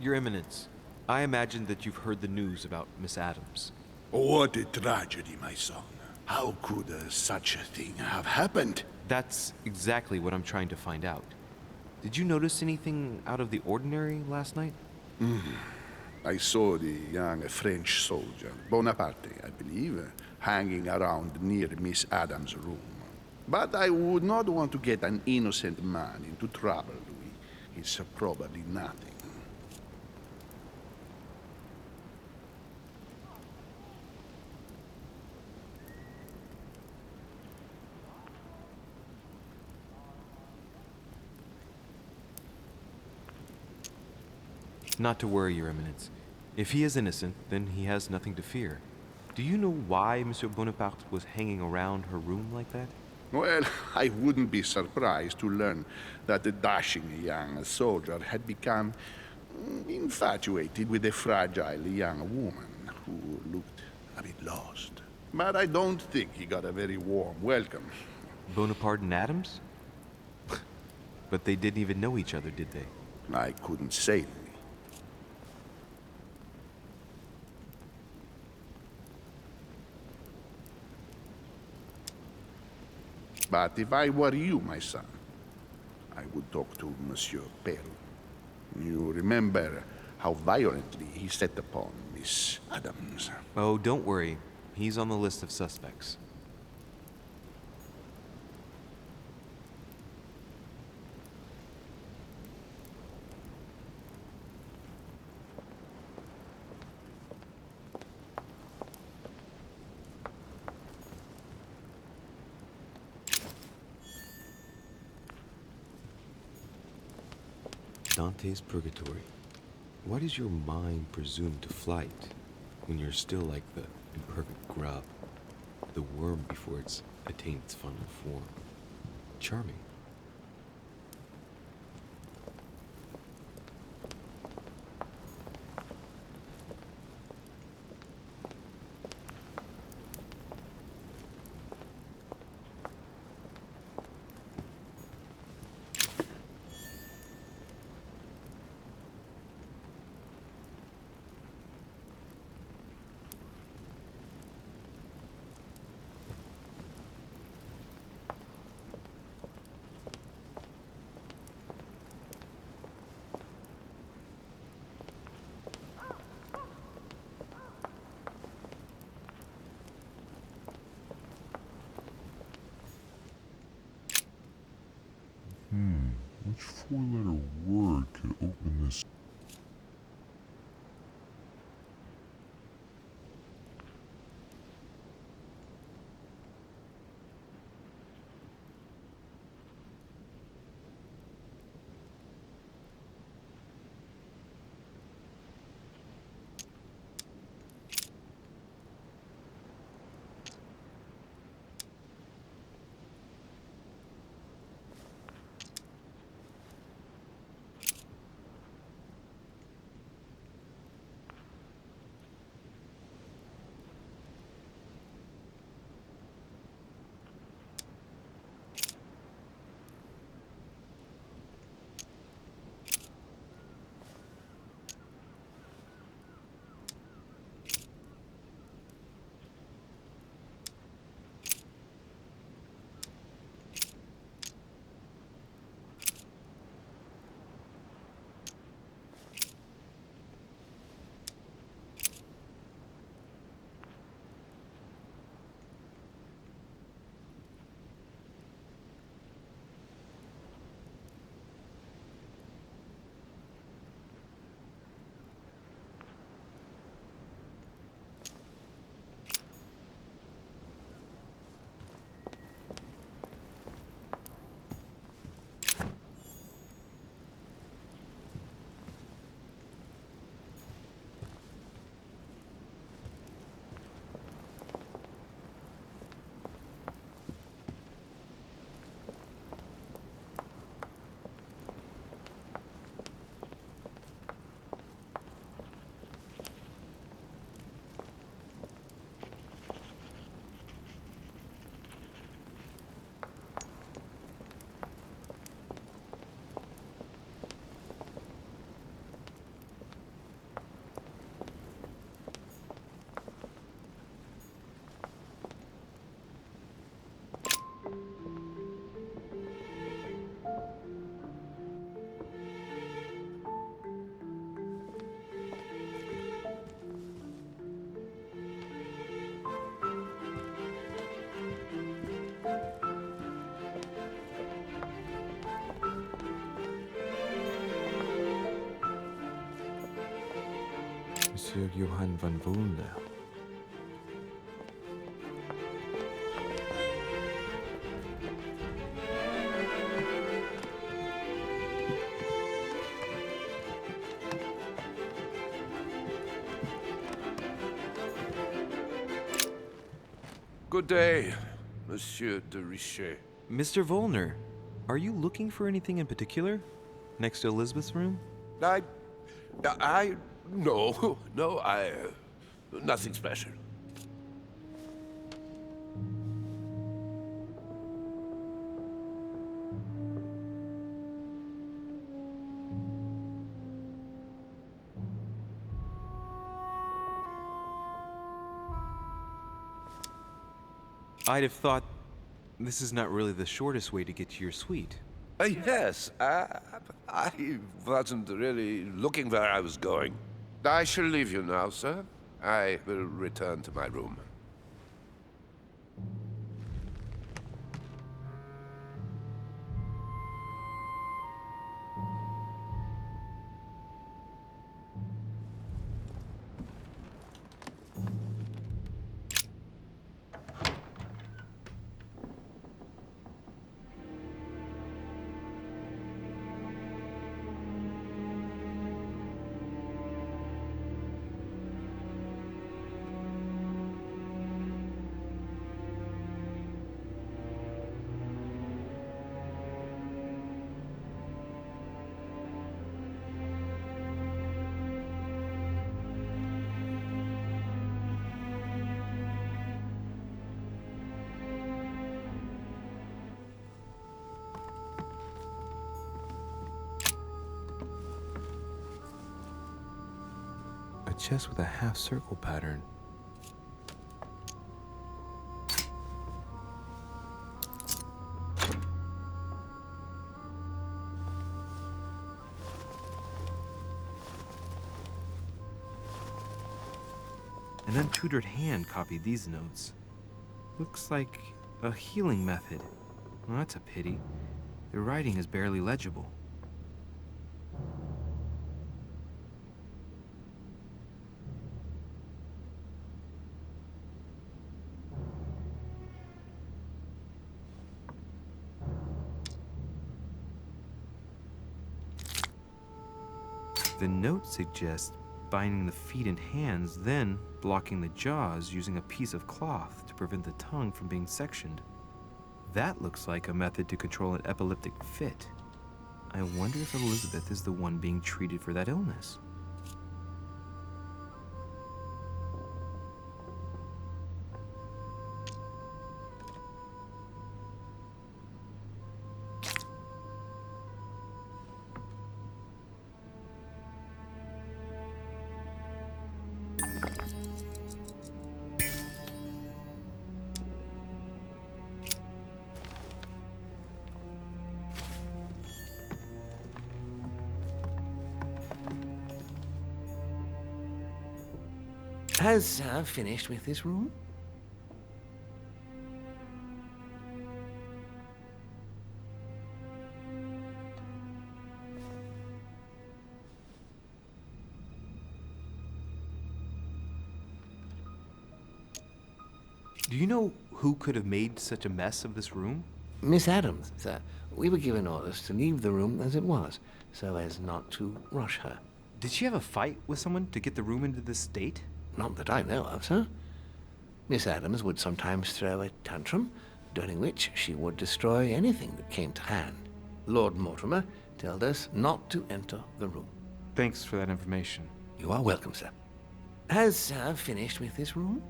Your Eminence, I imagine that you've heard the news about Miss Adams. What a tragedy, my son. How could such a thing have happened? That's exactly what I'm trying to find out. Did you notice anything out of the ordinary last night? I saw the young French soldier, Bonaparte, I believe, hanging around near Miss Adams' room. But I would not want to get an innocent man into trouble, Louis. It's probably nothing. Not to worry, Your Eminence. If he is innocent, then he has nothing to fear. Do you know why Monsieur Bonaparte was hanging around her room like that? Well, I wouldn't be surprised to learn that the dashing young soldier had become infatuated with a fragile young woman who looked a bit lost. But I don't think he got a very warm welcome. Bonaparte and Adams? But they didn't even know each other, did they? I couldn't say, Louis. But if I were you, my son, I would talk to Monsieur Peru. You remember how violently he set upon Miss Adams. Oh, don't worry. He's on the list of suspects. Dante's Purgatory. Why does your mind presume to flight when you're still like the imperfect grub, the worm before it's attained its final form? Charming. Which four-letter word could open this? Monsieur Johann von Wulner. Good day, Monsieur de Richet. Mr. Volner, are you looking for anything in particular? Next to Elizabeth's room? No, nothing special. I'd have thought this is not really the shortest way to get to your suite. Yes, I wasn't really looking where I was going. I shall leave you now, sir. I will return to my room. A chest with a half-circle pattern. An untutored hand copied these notes. Looks like a healing method. Well, that's a pity. The writing is barely legible. The note suggests binding the feet and hands, then blocking the jaws using a piece of cloth to prevent the tongue from being sectioned. That looks like a method to control an epileptic fit. I wonder if Elizabeth is the one being treated for that illness. Has finished with this room? Do you know who could have made such a mess of this room? Miss Adams, sir. We were given orders to leave the room as it was, so as not to rush her. Did she have a fight with someone to get the room into this state? Not that I know of, sir. Miss Adams would sometimes throw a tantrum, during which she would destroy anything that came to hand. Lord Mortimer told us not to enter the room. Thanks for that information. You are welcome, sir. Has finished with this room?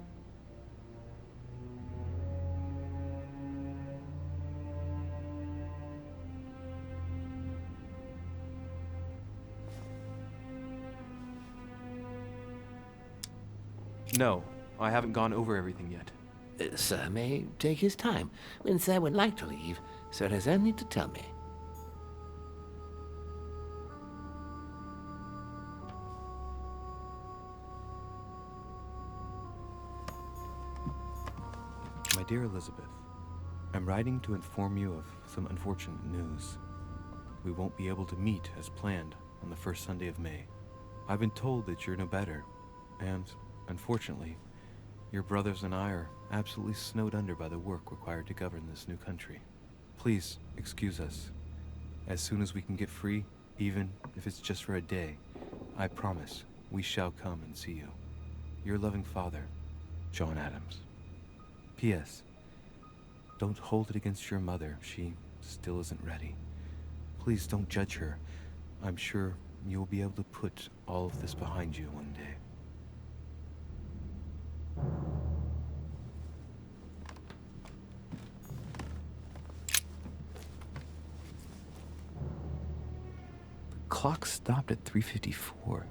No, I haven't gone over everything yet. Sir may take his time. When sir would like to leave, sir has only to tell me. My dear Elizabeth, I'm writing to inform you of some unfortunate news. We won't be able to meet as planned on the first Sunday of May. I've been told that you're no better, And, unfortunately, your brothers and I are absolutely snowed under by the work required to govern this new country. Please, excuse us. As soon as we can get free, even if it's just for a day, I promise we shall come and see you. Your loving father, John Adams. P.S. Don't hold it against your mother. She still isn't ready. Please don't judge her. I'm sure you'll be able to put all of this behind you one day. The clock stopped at 3:54.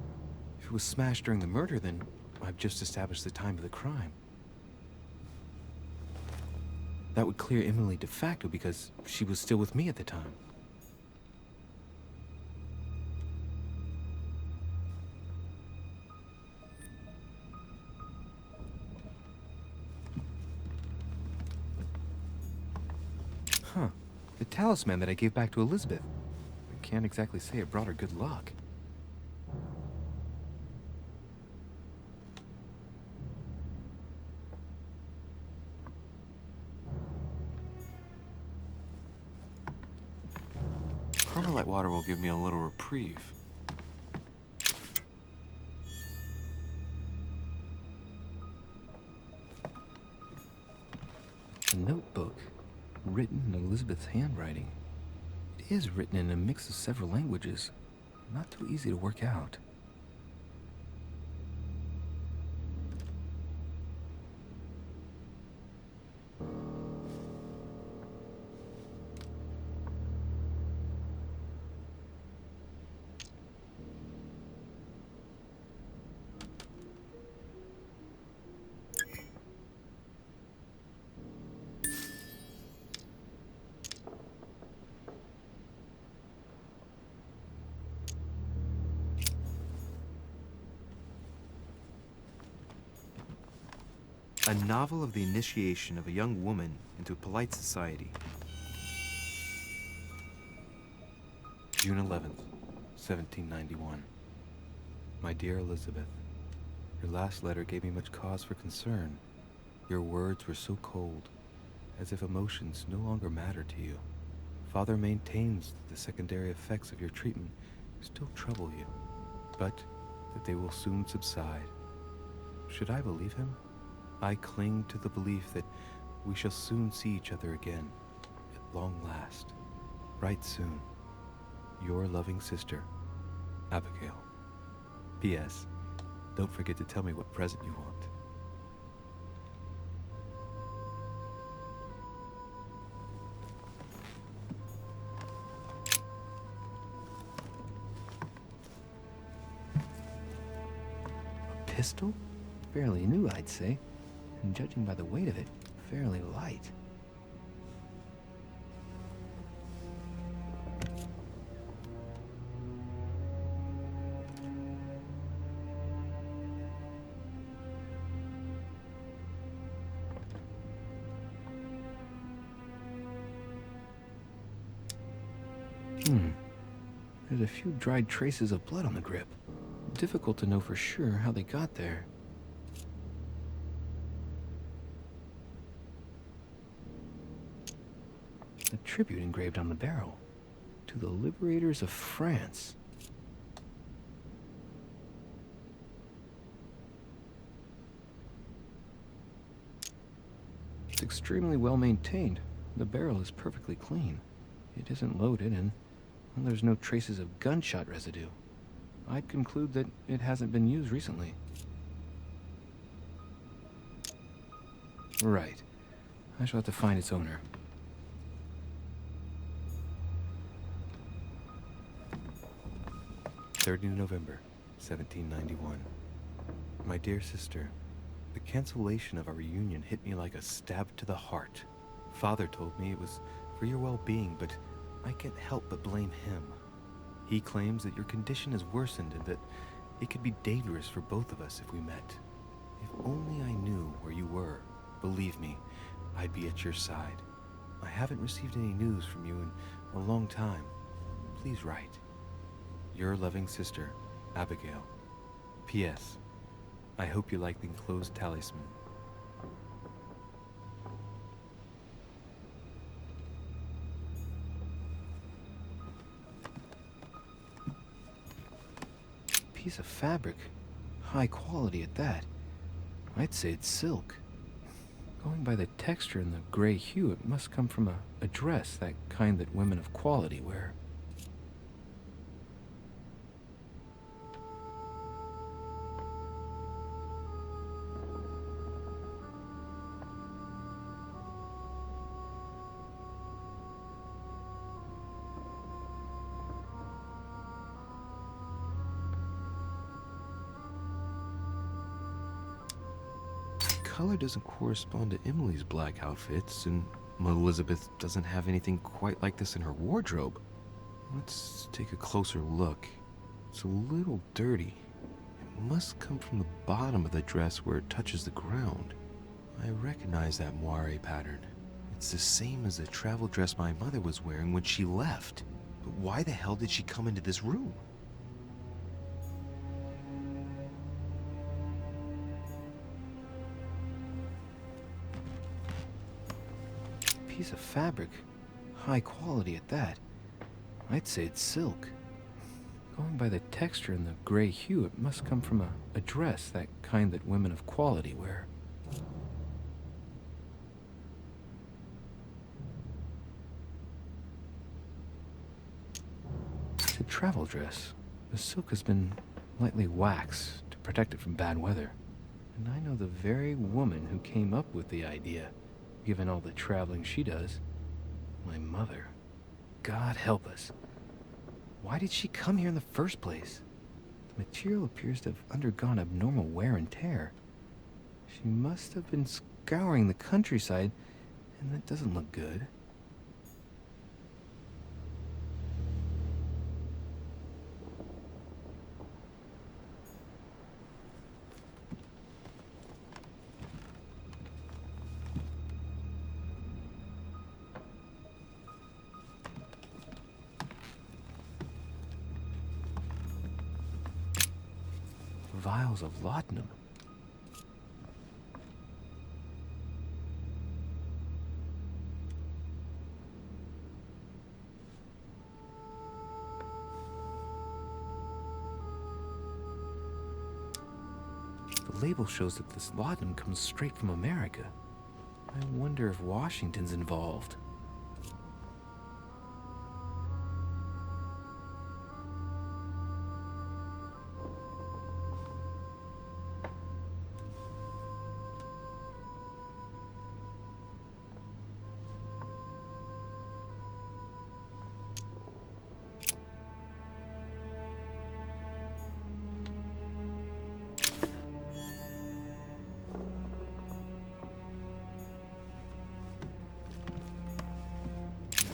If it was smashed during the murder, then I've just established the time of the crime. That would clear Emily de facto because she was still with me at the time. Huh. The talisman that I gave back to Elizabeth. I can't exactly say it brought her good luck. Carmelite water will give me a little reprieve. A notebook, written in Elizabeth's handwriting. It is written in a mix of several languages. Not too easy to work out. A novel of the initiation of a young woman into polite society. June 11th, 1791. My dear Elizabeth, your last letter gave me much cause for concern. Your words were so cold, as if emotions no longer matter to you. Father maintains that the secondary effects of your treatment still trouble you, but that they will soon subside. Should I believe him? I cling to the belief that we shall soon see each other again, at long last. Right soon. Your loving sister, Abigail. P.S. Don't forget to tell me what present you want. A pistol? Fairly new, I'd say. And judging by the weight of it, fairly light. There's a few dried traces of blood on the grip. Difficult to know for sure how they got there. A tribute engraved on the barrel. To the liberators of France. It's extremely well maintained. The barrel is perfectly clean. It isn't loaded, and well, there's no traces of gunshot residue. I'd conclude that it hasn't been used recently. Right. I shall have to find its owner. 30 November, 1791. My dear sister, the cancellation of our reunion hit me like a stab to the heart. Father told me it was for your well-being, but I can't help but blame him. He claims that your condition has worsened and that it could be dangerous for both of us if we met. If only I knew where you were, believe me, I'd be at your side. I haven't received any news from you in a long time. Please write. Your loving sister, Abigail. P.S. I hope you like the enclosed talisman. Piece of fabric. High quality at that. I'd say it's silk. Going by the texture and the gray hue, it must come from a dress, that kind that women of quality wear. Color doesn't correspond to Emily's black outfits, and Elizabeth doesn't have anything quite like this in her wardrobe. Let's take a closer look. It's a little dirty. It must come from the bottom of the dress where it touches the ground. I recognize that moire pattern. It's the same as the travel dress my mother was wearing when she left. But why the hell did she come into this room? Piece of fabric. High quality at that. I'd say it's silk. Going by the texture and the gray hue, it must come from a dress, that kind that women of quality wear. It's a travel dress. The silk has been lightly waxed to protect it from bad weather. And I know the very woman who came up with the idea, given all the traveling she does. My mother. God help us. Why did she come here in the first place? The material appears to have undergone abnormal wear and tear. She must have been scouring the countryside, and that doesn't look good. Vials of laudanum. The label shows that this laudanum comes straight from America. I wonder if Washington's involved.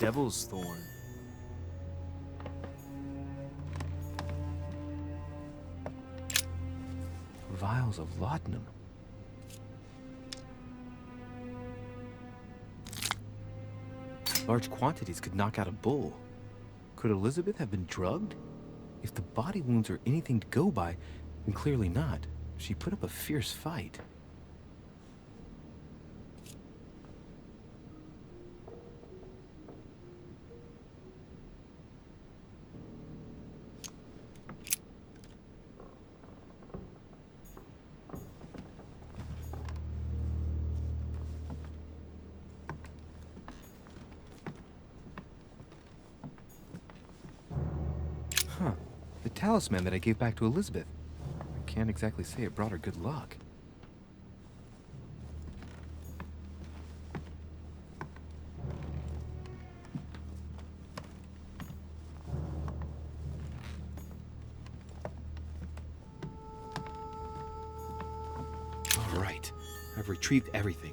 Devil's Thorn. Vials of laudanum. Large quantities could knock out a bull. Could Elizabeth have been drugged? If the body wounds are anything to go by, then clearly not. She put up a fierce fight. Huh. The talisman that I gave back to Elizabeth. I can't exactly say it brought her good luck. All right. I've retrieved everything.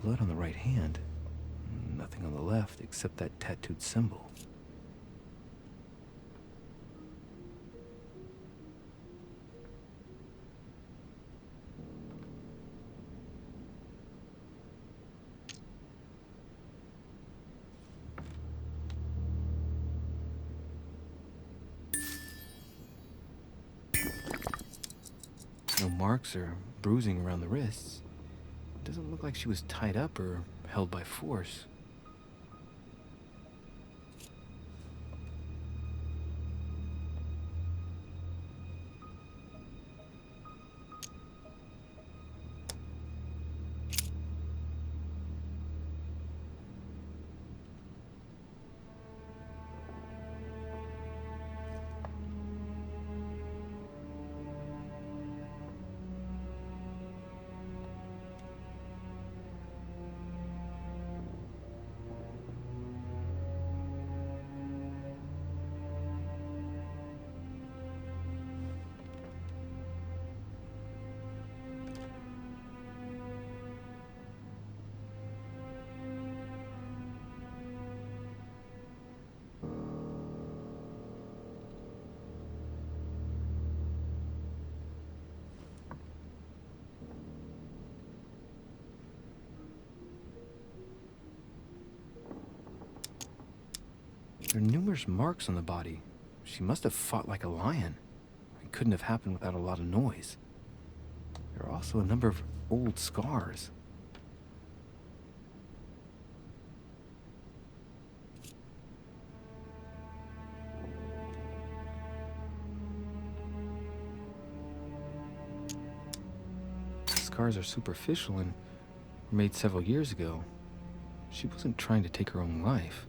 blood on the right hand. Nothing on the left except that tattooed symbol. No marks or bruising around the wrists. It doesn't look like she was tied up or held by force. There are numerous marks on the body. She must have fought like a lion. It couldn't have happened without a lot of noise. There are also a number of old scars. The scars are superficial and were made several years ago. She wasn't trying to take her own life.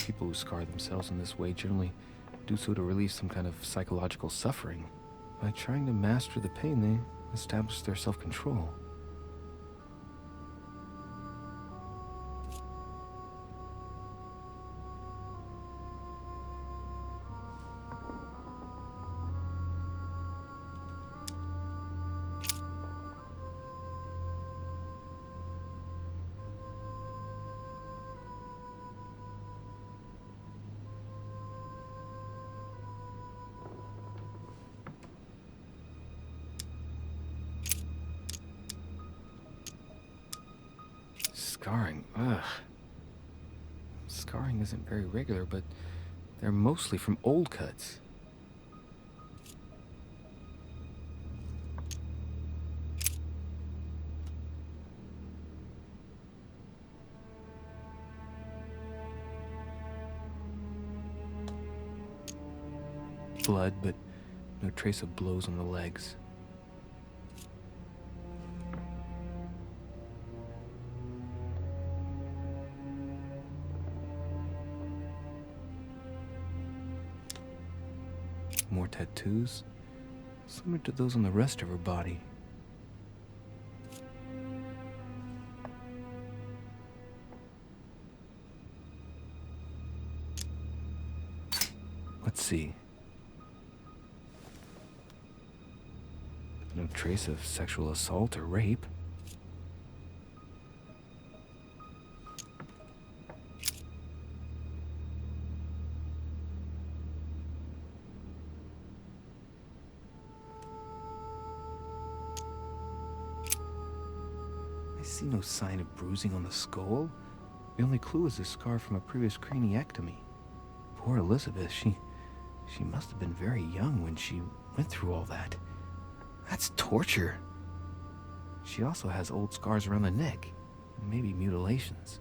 People who scar themselves in this way generally do so to relieve some kind of psychological suffering. By trying to master the pain, they establish their self-control. Scarring, ugh. Scarring isn't very regular, but they're mostly from old cuts. Blood, but no trace of blows on the legs. More tattoos, similar to those on the rest of her body. Let's see. No trace of sexual assault or rape. I see no sign of bruising on the skull. The only clue is a scar from a previous craniectomy. Poor Elizabeth, she must have been very young when she went through all that. That's torture. She also has old scars around the neck, maybe mutilations.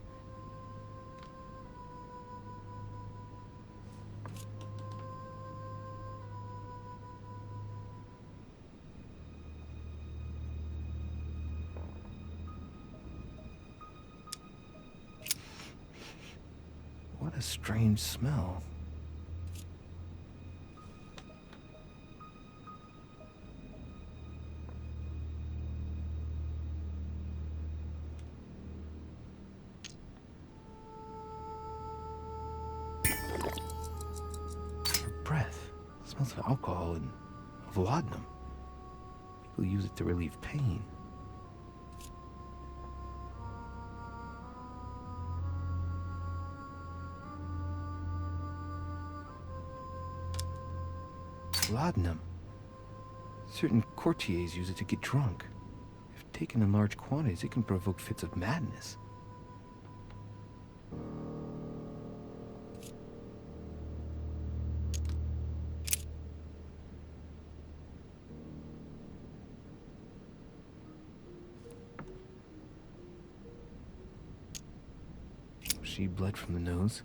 What a strange smell. smells of alcohol and of laudanum. People use it to relieve pain. Laudanum. Certain courtiers use it to get drunk. If taken in large quantities, it can provoke fits of madness. She bled from the nose.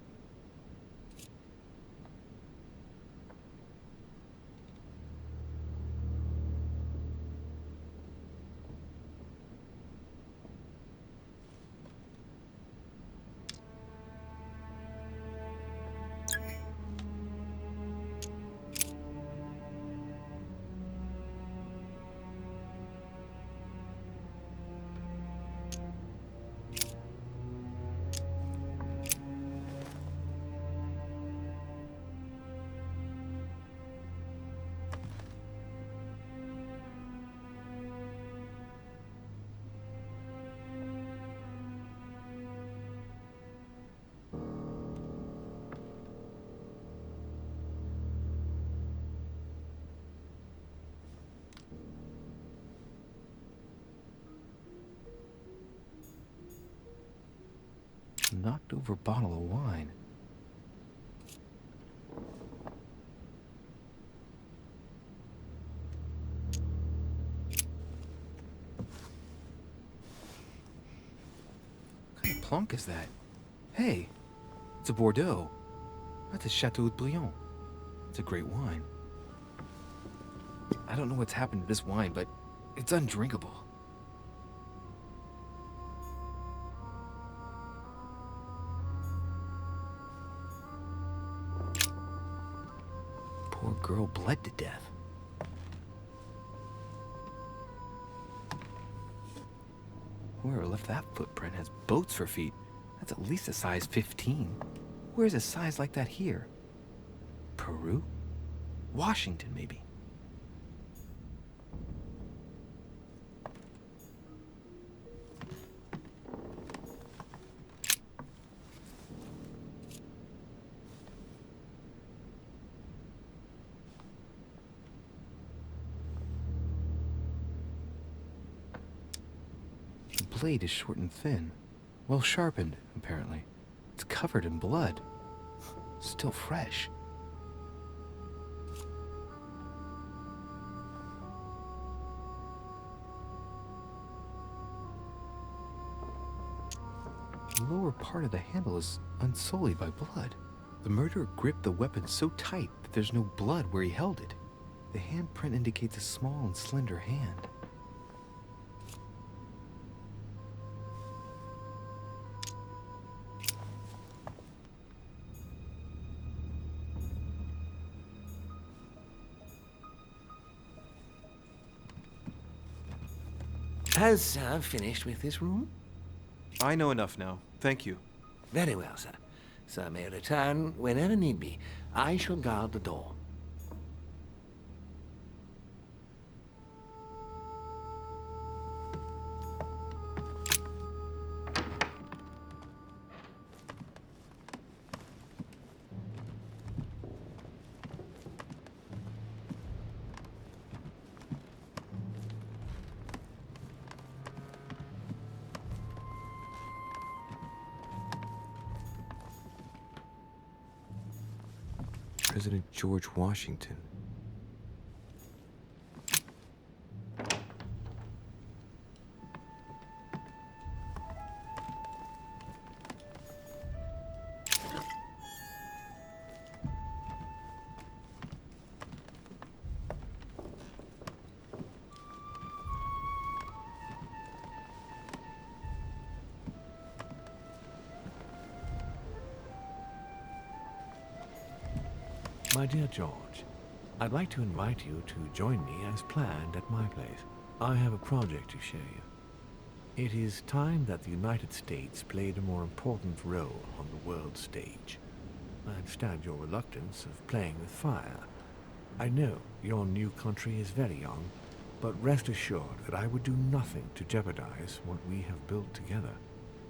Knocked over bottle of wine. What kind of plonk is that? Hey, it's a Bordeaux. That's a Chateau de Briand. It's a great wine. I don't know what's happened to this wine, but it's undrinkable. Poor girl bled to death. Whoever left that footprint has boats for feet. That's at least a size 15. Where's a size like that here? Peru? Washington, maybe. The blade is short and thin. Well sharpened, apparently. It's covered in blood. Still fresh. The lower part of the handle is unsullied by blood. The murderer gripped the weapon so tight that there's no blood where he held it. The handprint indicates a small and slender hand. Has Sir finished with this room? I know enough now. Thank you. Very well, sir. Sir may return whenever need be. I shall guard the door. President George Washington. My dear George, I'd like to invite you to join me as planned at my place. I have a project to show you. It is time that the United States played a more important role on the world stage. I understand your reluctance of playing with fire. I know your new country is very young, but rest assured that I would do nothing to jeopardize what we have built together.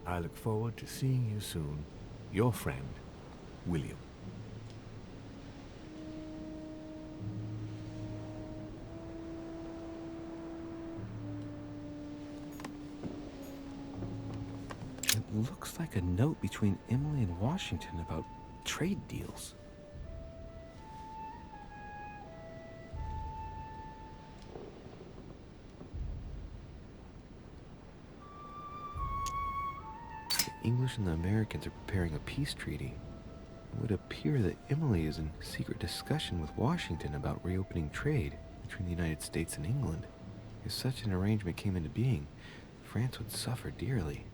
I look forward to seeing you soon. Your friend, William. It looks like a note between Emily and Washington about trade deals. The English and the Americans are preparing a peace treaty. It would appear that Emily is in secret discussion with Washington about reopening trade between the United States and England. If such an arrangement came into being, France would suffer dearly.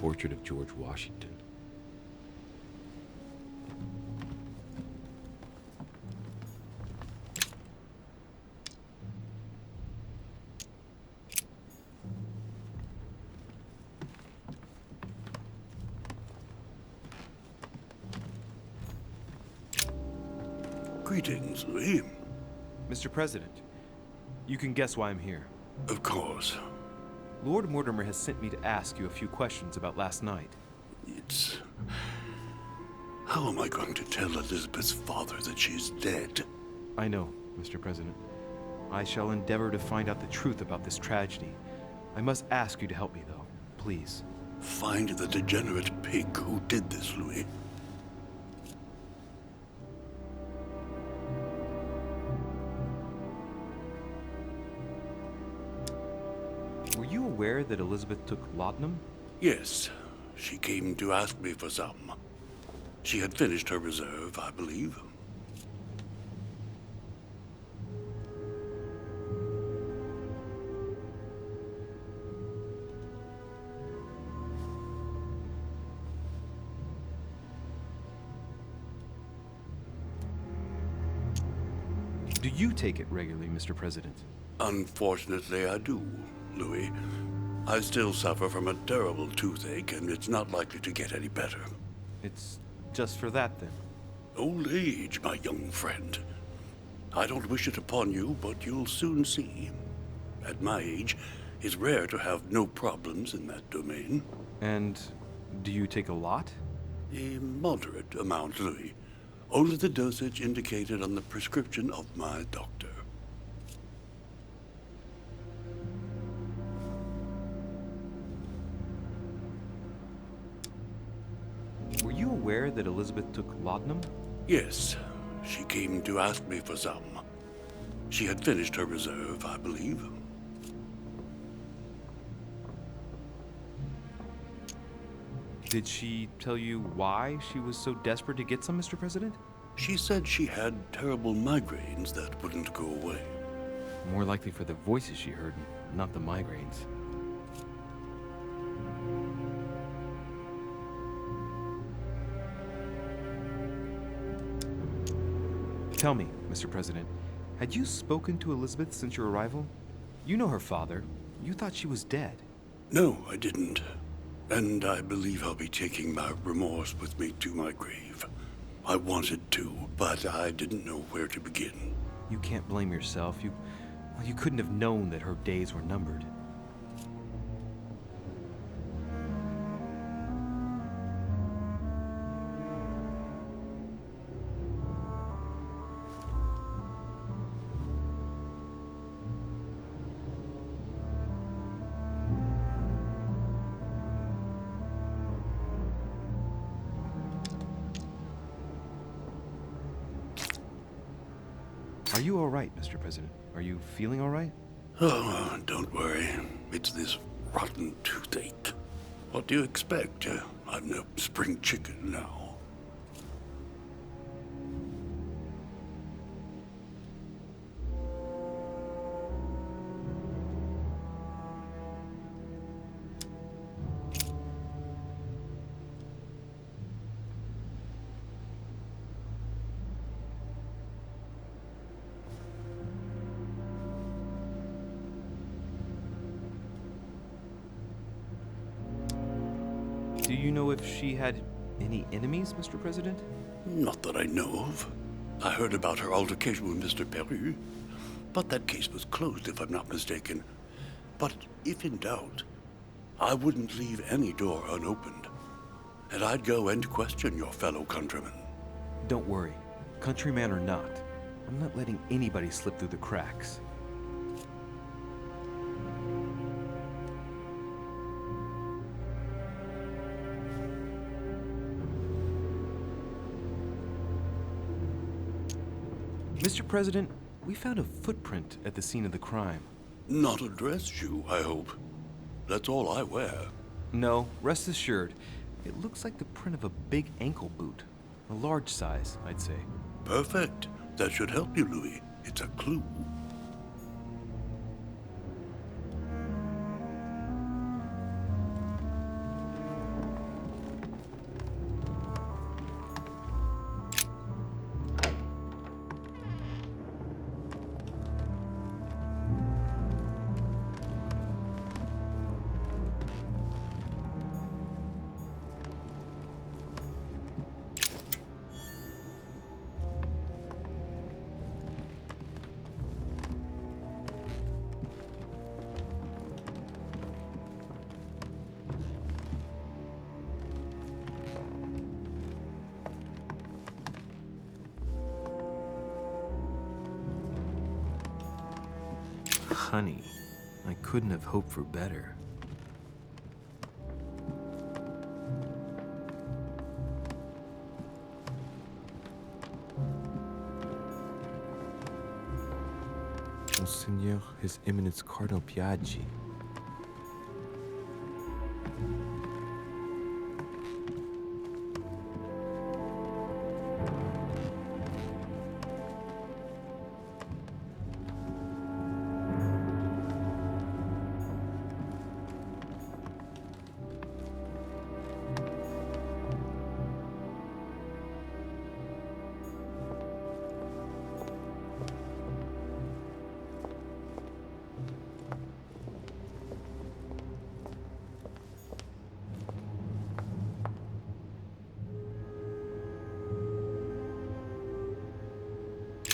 Portrait of George Washington. Greetings, Louis. Mr. President, you can guess why I'm here. Of course. Lord Mortimer has sent me to ask you a few questions about last night. It's... How am I going to tell Elizabeth's father that she's dead? I know, Mr. President. I shall endeavor to find out the truth about this tragedy. I must ask you to help me, though. Please. Find the degenerate pig who did this, Louis. Were you aware that Elizabeth took laudanum? Yes. She came to ask me for some. She had finished her reserve, I believe. Do you take it regularly, Mr. President? Unfortunately, I do, Louis. I still suffer from a terrible toothache, and it's not likely to get any better. It's just for that, then. Old age, my young friend. I don't wish it upon you, but you'll soon see. At my age, it's rare to have no problems in that domain. And do you take a lot? A moderate amount, Louis. Only the dosage indicated on the prescription of my doctor. Were you aware that Elizabeth took laudanum? Yes. She came to ask me for some. She had finished her reserve, I believe. Did she tell you why she was so desperate to get some, Mr. President? She said she had terrible migraines that wouldn't go away. More likely for the voices she heard, not the migraines. Tell me, Mr. President, had you spoken to Elizabeth since your arrival? You know her father. You thought she was dead. No, I didn't. And I believe I'll be taking my remorse with me to my grave. I wanted to, but I didn't know where to begin. You can't blame yourself. You couldn't have known that her days were numbered. Are you all right, Mr. President? Are you feeling all right? Oh, don't worry. It's this rotten toothache. What do you expect? I'm no spring chicken now. Do you know if she had any enemies, Mr. President? Not that I know of. I heard about her altercation with Mr. Peru, but that case was closed if I'm not mistaken. But if in doubt, I wouldn't leave any door unopened. And I'd go and question your fellow countrymen. Don't worry. Countryman or not, I'm not letting anybody slip through the cracks. Mr. President, we found a footprint at the scene of the crime. Not a dress shoe, I hope. That's all I wear. No, rest assured, it looks like the print of a big ankle boot. A large size, I'd say. Perfect. That should help you, Louis. It's a clue. Honey, I couldn't have hoped for better. Monseigneur, His Eminence Cardinal Piaggi.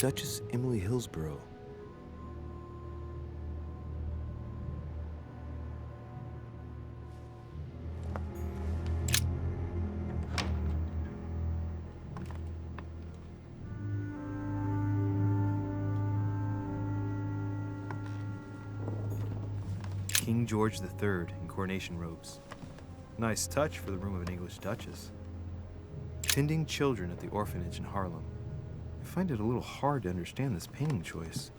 Duchess Emily Hillsborough. King George III in coronation robes. Nice touch for the room of an English duchess. Tending children at the orphanage in Harlem. I find it a little hard to understand this painting choice.